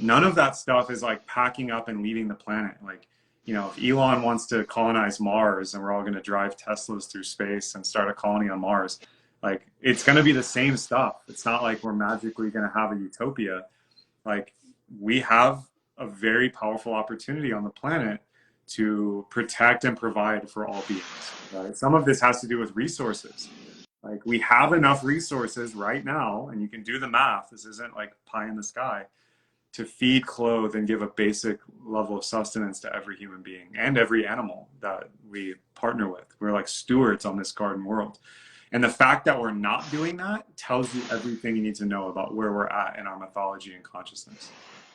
None of that stuff is like packing up and leaving the planet. Like, if Elon wants to colonize Mars and we're all going to drive Teslas through space and start a colony on Mars, like, it's going to be the same stuff. It's not like we're magically going to have a utopia. Like, we have a very powerful opportunity on the planet to protect and provide for all beings, right? Some of this has to do with resources. Like, we have enough resources right now, and you can do the math. This isn't like pie in the sky, to feed, clothe, and give a basic level of sustenance to every human being and every animal that we partner with. We're like stewards on this garden world. And the fact that we're not doing that tells you everything you need to know about where we're at in our mythology and consciousness.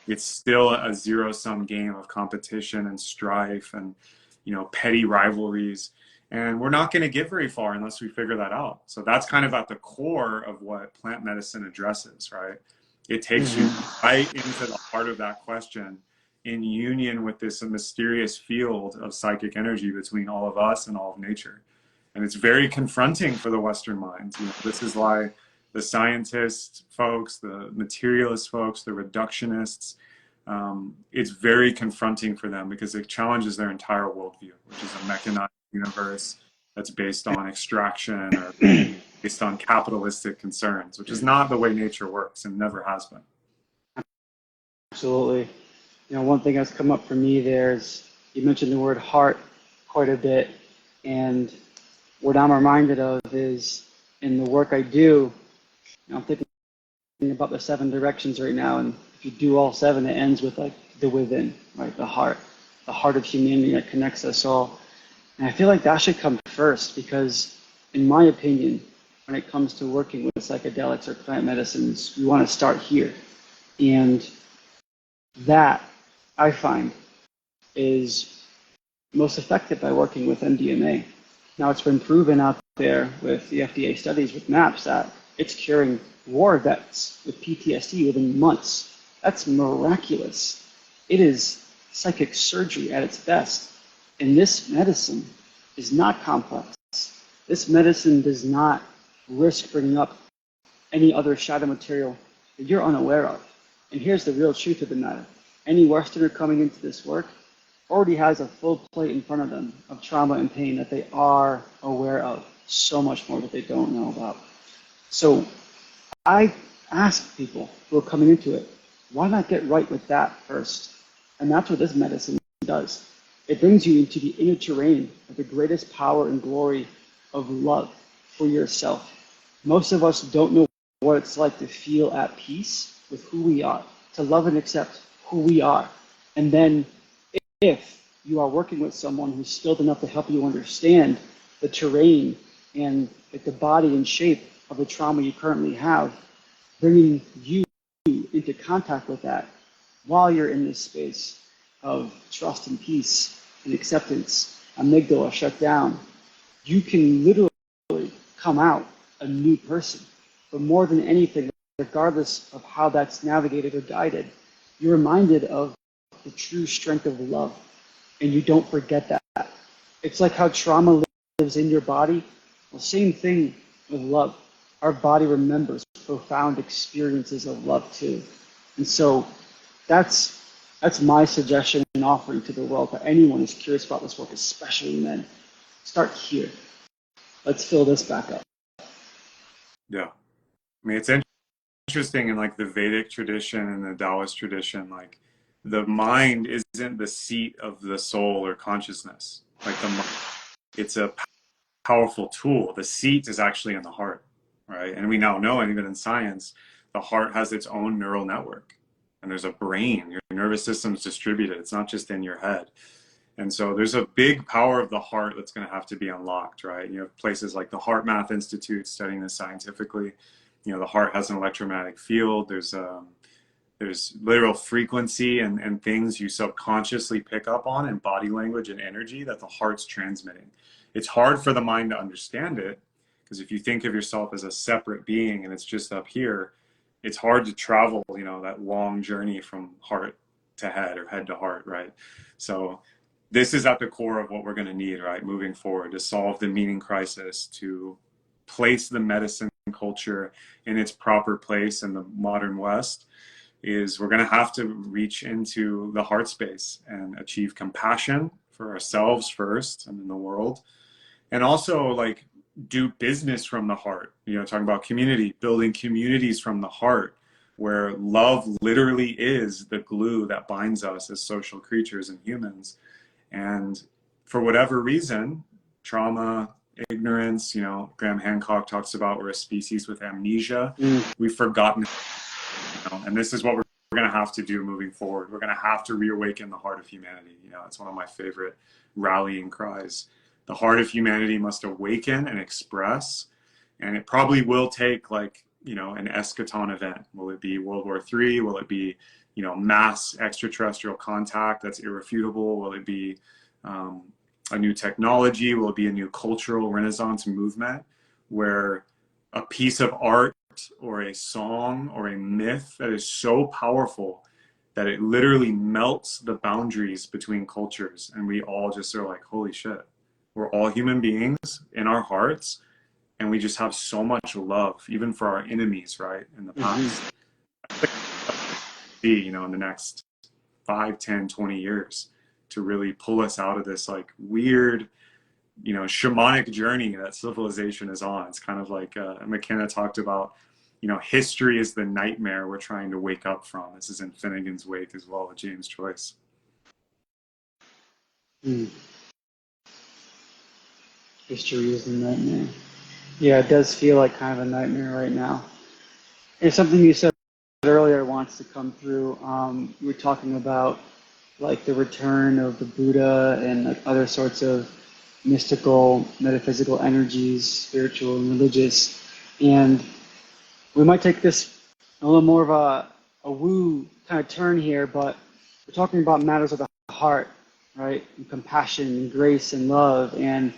It's still a zero-sum game of competition and strife and, petty rivalries. And we're not going to get very far unless we figure that out. So that's kind of at the core of what plant medicine addresses, right? It takes you right into the heart of that question, in union with this mysterious field of psychic energy between all of us and all of nature. And it's very confronting for the Western minds. This is why the scientists folks, the materialist folks, the reductionists, it's very confronting for them because it challenges their entire worldview, which is a mechanized universe that's based on extraction or based on capitalistic concerns, which is not the way nature works and never has been. Absolutely. One thing that's come up for me there is you mentioned the word heart quite a bit, and what I'm reminded of is in the work I do, I'm thinking about the 7 directions right now, and if you do all 7, it ends with like the within, right? The heart of humanity that connects us all. And I feel like that should come first because, in my opinion, when it comes to working with psychedelics or plant medicines, we want to start here. And that, I find, is most effective by working with MDMA. Now, it's been proven out there with the FDA studies with MAPS that it's curing war vets with PTSD within months. That's miraculous. It is psychic surgery at its best. And this medicine is not complex. This medicine does not risk bringing up any other shadow material that you're unaware of. And here's the real truth of the matter. Any Westerner coming into this work already has a full plate in front of them of trauma and pain that they are aware of. So much more that they don't know about. So I ask people who are coming into it, why not get right with that first? And that's what this medicine does. It brings you into the inner terrain of the greatest power and glory of love for yourself. Most of us don't know what it's like to feel at peace with who we are, to love and accept who we are. And then if you are working with someone who's skilled enough to help you understand the terrain and the body and shape of the trauma you currently have, bringing you into contact with that while you're in this space of trust and peace and acceptance, amygdala shut down, you can literally come out a new person. But more than anything, regardless of how that's navigated or guided, you're reminded of the true strength of love, and you don't forget that. It's like how trauma lives in your body. Well, same thing with love. Our body remembers profound experiences of love too. And so that's my suggestion and offering to the world for anyone who's curious about this work, especially men. Start here. Let's fill this back up. Yeah. I mean, it's interesting in like the Vedic tradition and the Taoist tradition, like the mind isn't the seat of the soul or consciousness. Like it's a powerful tool. The seat is actually in the heart, right? And we now know, and even in science, the heart has its own neural network. And there's a brain. Your nervous system's distributed. It's not just in your head. And so there's a big power of the heart that's going to have to be unlocked, right? You have places like the Heart Math Institute studying this scientifically. You know, the heart has an electromagnetic field. There's literal frequency and things you subconsciously pick up on in body language and energy that the heart's transmitting. It's hard for the mind to understand it because if you think of yourself as a separate being and it's just up here, it's hard to travel, you know, that long journey from heart to head or head to heart, right? So this is at the core of what we're going to need, right, moving forward to solve the meaning crisis, to place the medicine culture in its proper place in the modern West, is we're going to have to reach into the heart space and achieve compassion for ourselves first and in the world, and also like do business from the heart, you know, talking about community, building communities from the heart where love literally is the glue that binds us as social creatures and humans. And for whatever reason, trauma, ignorance, you know, Graham Hancock talks about we're a species with amnesia. We've forgotten, you know, and this is what we're going to have to do moving forward. We're going to have to reawaken the heart of humanity. You know, it's one of my favorite rallying cries. The heart of humanity must awaken and express, and it probably will take like, you know, an eschaton event. Will it be World War III? Will it be, you know, mass extraterrestrial contact that's irrefutable? Will it be a new technology? Will it be a new cultural renaissance movement where a piece of art or a song or a myth that is so powerful that it literally melts the boundaries between cultures, and we all just are like, holy shit, we're all human beings in our hearts, and we just have so much love, even for our enemies, right, in the past. You know, in the next 5, 10, 20 years to really pull us out of this like weird, you know, shamanic journey that civilization is on. It's kind of like McKenna talked about, you know, history is the nightmare we're trying to wake up from. This is in Finnegan's Wake as well with James Joyce. History is the nightmare. Yeah, it does feel like kind of a nightmare right now. If something you said earlier wants to come through, you were talking about like the return of the Buddha and like other sorts of mystical, metaphysical energies, spiritual and religious. And we might take this a little more of a woo kind of turn here, but we're talking about matters of the heart, right? And compassion and grace and love. And,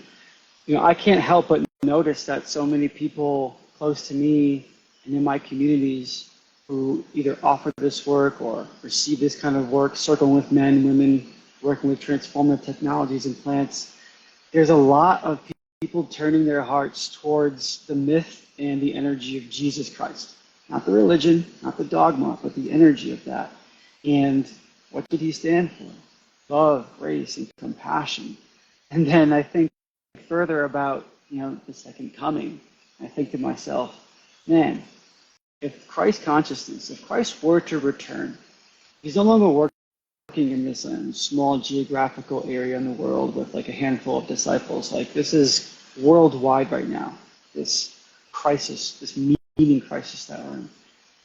I can't help but notice that so many people close to me and in my communities who either offer this work or receive this kind of work, circling with men, women, working with transformative technologies and plants, there's a lot of people turning their hearts towards the myth and the energy of Jesus Christ. Not the religion, not the dogma, but the energy of that. And what did he stand for? Love, grace, and compassion. And then I think further about, the second coming. I think to myself, man, if Christ consciousness, if Christ were to return, he's no longer working in this small geographical area in the world with like a handful of disciples. Like this is worldwide right now, this crisis, this meaning crisis that we're in.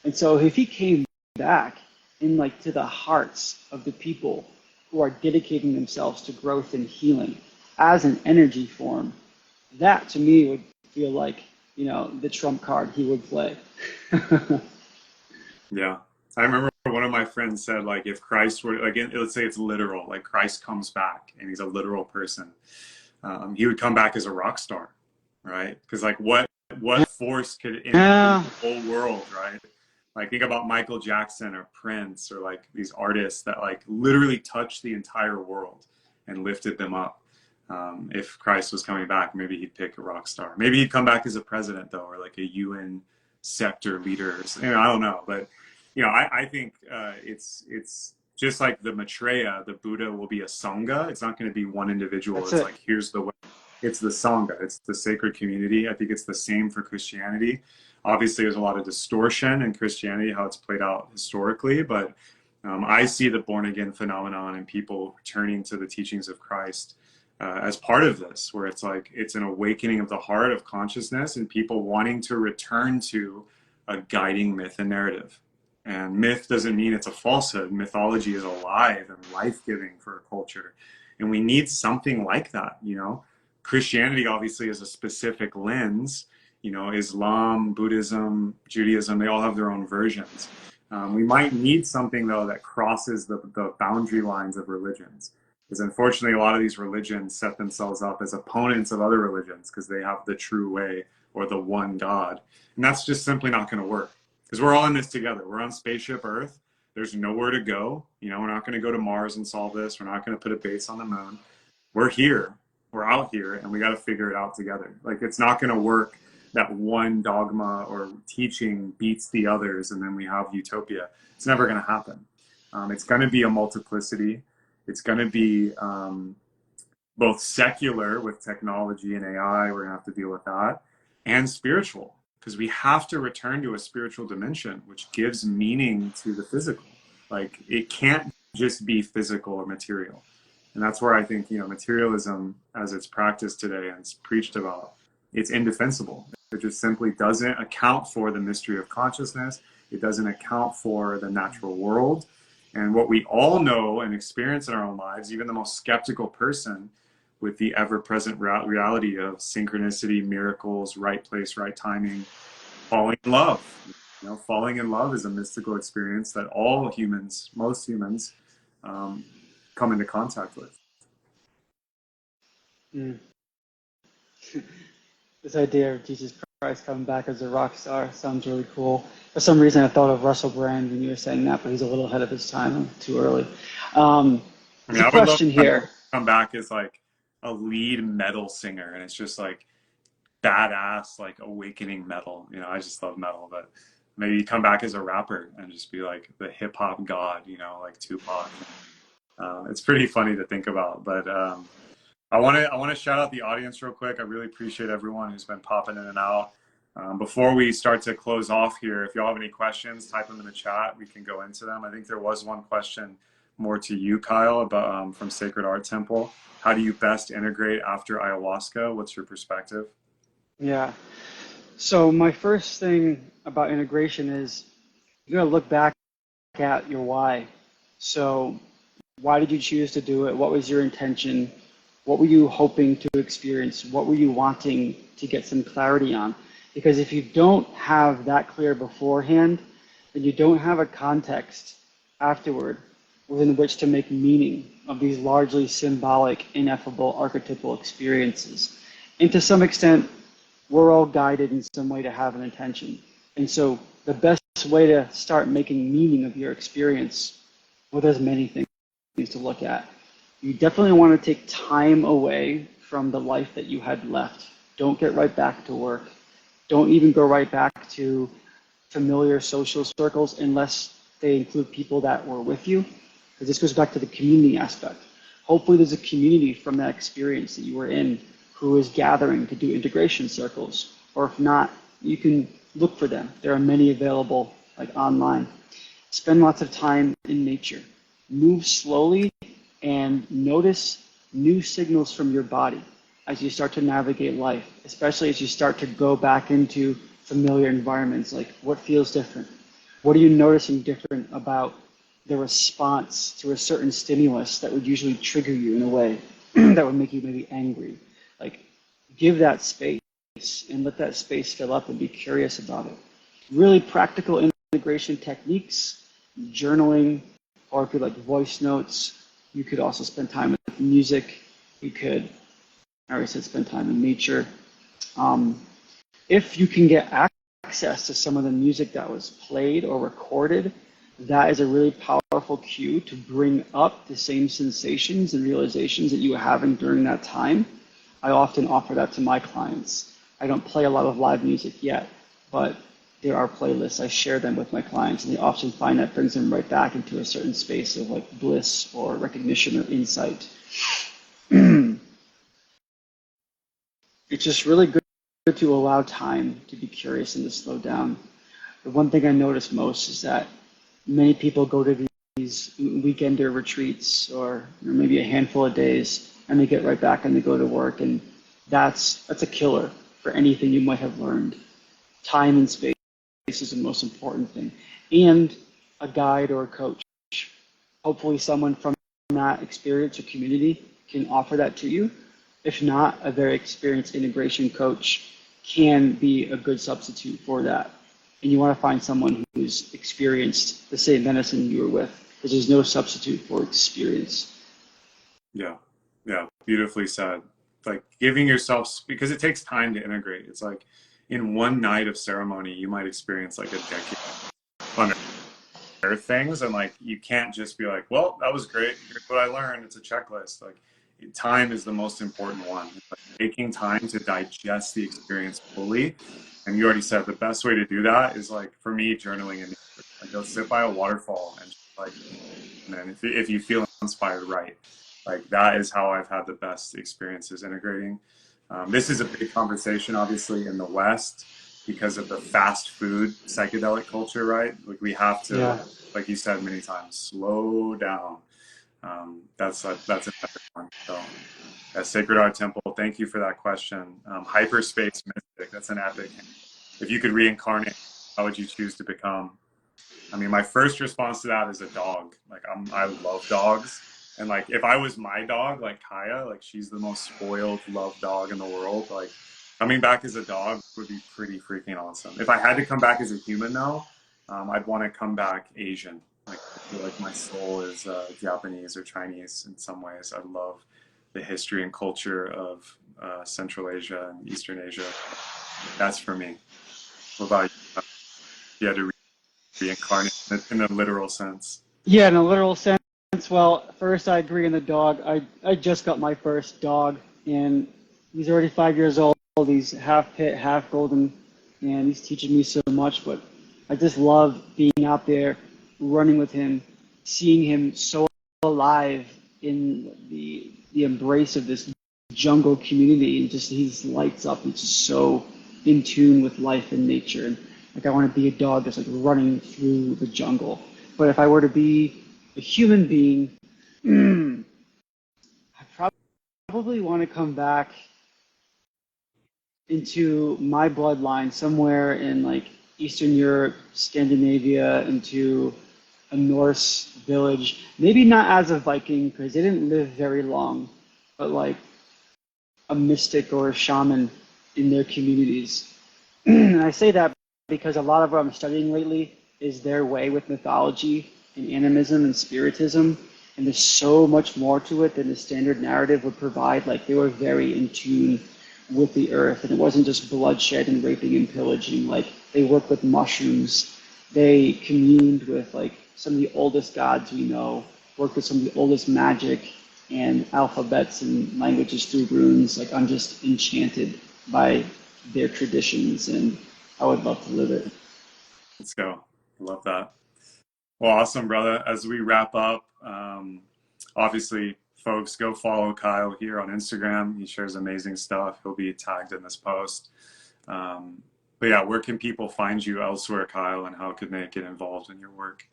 And so if he came back in like to the hearts of the people who are dedicating themselves to growth and healing as an energy form, that to me would feel like, the trump card he would play. Yeah. I remember one of my friends said, like, if Christ were, again, let's say it's literal, like Christ comes back and he's a literal person, he would come back as a rock star, right? Because like what force could influence Yeah, the whole world, right? Like think about Michael Jackson or Prince or like these artists that like literally touched the entire world and lifted them up. If Christ was coming back, maybe he'd pick a rock star. Maybe he'd come back as a president though, or like a UN sector leader. Or something. I don't know, but I think it's just like the Maitreya, the Buddha will be a sangha. It's not going to be one individual. that's It's it. like here's the way. It's the sangha. It's the sacred community. I think it's the same for Christianity. Obviously, there's a lot of distortion in Christianity, how it's played out historically, but I see the born again phenomenon and people returning to the teachings of Christ as part of this, where it's like it's an awakening of the heart of consciousness and people wanting to return to a guiding myth and narrative. And myth doesn't mean it's a falsehood. Mythology is alive and life-giving for a culture. And we need something like that. Christianity obviously is a specific lens. Islam, Buddhism, Judaism, they all have their own versions. We might need something, though, that crosses the boundary lines of religions. Because unfortunately, a lot of these religions set themselves up as opponents of other religions because they have the true way or the one God. And that's just simply not going to work because we're all in this together. We're on spaceship Earth. There's nowhere to go. We're not going to go to Mars and solve this. We're not going to put a base on the moon. We're here. We're out here, and we got to figure it out together. Like it's not going to work that one dogma or teaching beats the others, and then we have utopia. It's never going to happen. It's going to be a multiplicity. It's going to be both secular with technology and AI. We're going to have to deal with that, and spiritual because we have to return to a spiritual dimension, which gives meaning to the physical. Like it can't just be physical or material. And that's where I think, materialism as it's practiced today and it's preached about, it's indefensible. It just simply doesn't account for the mystery of consciousness. It doesn't account for the natural world. And what we all know and experience in our own lives, even the most skeptical person, with the ever-present reality of synchronicity, miracles, right place, right timing, falling in love. Falling in love is a mystical experience that all humans, most humans, come into contact with. Mm. This idea of Jesus Christ coming back as a rock star sounds really cool. For some reason, I thought of Russell Brand when you were saying that, but he's a little ahead of his time, too early. There's a I would love question to here. come back as like a lead metal singer, and it's just like badass, like awakening metal. I just love metal, but maybe come back as a rapper and just be like the hip hop god, like Tupac. It's pretty funny to think about, but I want to shout out the audience real quick. I really appreciate everyone who's been popping in and out. Before we start to close off here, if y'all have any questions, type them in the chat. We can go into them. I think there was one question more to you, Kyle, about from Sacred Art Temple. How do you best integrate after ayahuasca? What's your perspective? Yeah. So my first thing about integration is you're going to look back at your why. So why did you choose to do it? What was your intention? What were you hoping to experience? What were you wanting to get some clarity on? Because if you don't have that clear beforehand, then you don't have a context afterward within which to make meaning of these largely symbolic, ineffable, archetypal experiences. And to some extent, we're all guided in some way to have an intention. And so the best way to start making meaning of your experience, well, there's many things to look at. You definitely want to take time away from the life that you had left. Don't get right back to work. Don't even go right back to familiar social circles unless they include people that were with you. Because this goes back to the community aspect. Hopefully there's a community from that experience that you were in who is gathering to do integration circles. Or if not, you can look for them. There are many available, like online. Spend lots of time in nature. Move slowly and notice new signals from your body as you start to navigate life, especially as you start to go back into familiar environments. Like, what feels different? What are you noticing different about the response to a certain stimulus that would usually trigger you in a way that would make you maybe angry? Like, give that space and let that space fill up and be curious about it. Really practical integration techniques, journaling, or if you like voice notes, you could also spend time with music. You could, I already said, spend time in nature. If you can get access to some of the music that was played or recorded, that is a really powerful cue to bring up the same sensations and realizations that you were having during that time. I often offer that to my clients. I don't play a lot of live music yet, but there are playlists. I share them with my clients, and they often find that brings them right back into a certain space of like bliss or recognition or insight. It's just really good to allow time to be curious and to slow down. The one thing I notice most is that many people go to these weekender retreats or maybe a handful of days, and they get right back and they go to work, and that's a killer for anything you might have learned. Time and space is the most important thing, and a guide or a coach. Hopefully someone from that experience or community can offer that to you. If not, a very experienced integration coach can be a good substitute for that. And you want to find someone who's experienced the same medicine you were with, because there's no substitute for experience. Yeah, yeah, beautifully said. Like giving yourself, because it takes time to integrate. It's like in one night of ceremony, you might experience like a decade on earth things, and like you can't just be like, well, that was great. Here's what I learned. It's a checklist. Like time is the most important one. Like, taking time to digest the experience fully. And you already said the best way to do that is like for me, journaling and like go sit by a waterfall and just, like, and then if you feel inspired, right, like that is how I've had the best experiences integrating. This is a big conversation, obviously, in the West because of the fast food psychedelic culture, right? Like we have to, Yeah. like you said many times, slow down. That's another one. So, Sacred Art Temple, thank you for that question. Hyperspace mystic, that's an epic. If you could reincarnate, how would you choose to become? I mean, my first response to that is a dog. Like I love dogs, and like if I was my dog, like Kaya, like she's the most spoiled, loved dog in the world. Like coming back as a dog would be pretty freaking awesome. If I had to come back as a human, though, I'd want to come back Asian. Like I feel like my soul is Japanese or Chinese in some ways. I love the history and culture of Central Asia and Eastern Asia. That's for me. What about you? You had to reincarnate in a literal sense. Yeah, in a literal sense. Well, first I agree on the dog. I just got my first dog, and he's already 5 years old. He's half pit, half golden, and he's teaching me so much. But I just love being out there, running with him, seeing him so alive in the embrace of this jungle community, and just he lights up. He's just so in tune with life and nature. And like I want to be a dog that's like running through the jungle. But if I were to be a human being, I probably want to come back into my bloodline somewhere in like Eastern Europe, Scandinavia, into a Norse village. Maybe not as a Viking because they didn't live very long, but like a mystic or a shaman in their communities. And I say that because a lot of what I'm studying lately is their way with mythology and animism and spiritism. And there's so much more to it than the standard narrative would provide. Like they were very in tune with the earth, and it wasn't just bloodshed and raping and pillaging. Like they worked with mushrooms. They communed with like some of the oldest gods we know, worked with some of the oldest magic and alphabets and languages through runes. Like I'm just enchanted by their traditions, and I would love to live it. Let's go. I love that. Well, awesome, brother. As we wrap up, obviously, folks, go follow Kyle here on Instagram. He shares amazing stuff. He'll be tagged in this post. But yeah, where can people find you elsewhere, Kyle, and how can they get involved in your work?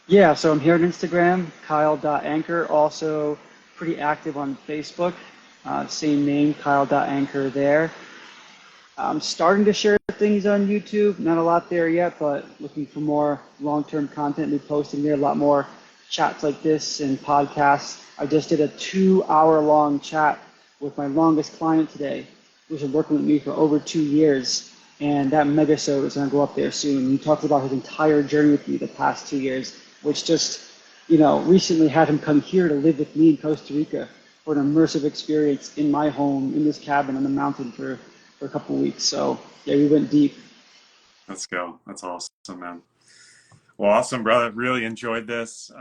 Yeah, so I'm here on Instagram, kyle.anchor. Also pretty active on Facebook. Same name, kyle.anchor there. I'm starting to share things on YouTube. Not a lot there yet, but looking for more long-term content. Be posting there a lot more chats like this and podcasts. I just did a 2-hour-long chat with my longest client today, who's been working with me for over 2 years. And that megasode is going to go up there soon. He talks about his entire journey with me the past 2 years, which just, recently had him come here to live with me in Costa Rica for an immersive experience in my home, in this cabin on the mountain for a couple of weeks. So yeah, we went deep. Let's go. That's awesome, man. Well, awesome, brother. Really enjoyed this.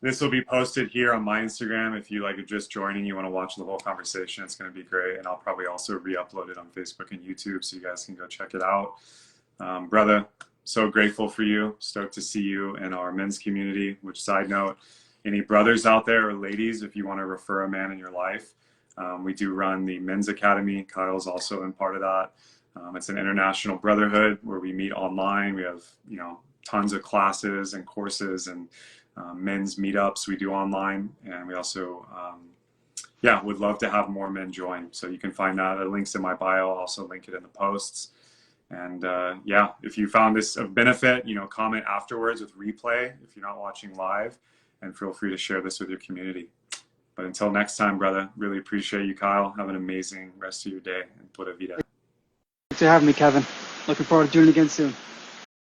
This will be posted here on my Instagram. If you like just joining, you want to watch the whole conversation, it's going to be great. And I'll probably also re-upload it on Facebook and YouTube so you guys can go check it out. Brother, so grateful for you. Stoked to see you in our men's community, which, side note, any brothers out there or ladies, if you want to refer a man in your life, we do run the Men's Academy. Kyle's also in part of that. It's an international brotherhood where we meet online. We have, tons of classes and courses and men's meetups we do online. And we also, would love to have more men join. So you can find that. The link's in my bio. I'll also link it in the posts. And if you found this of benefit, comment afterwards with replay if you're not watching live, and feel free to share this with your community. But until next time, brother, really appreciate you, Kyle. Have an amazing rest of your day, and pura vida. Thanks for having me, Kevin. Looking forward to doing it again soon.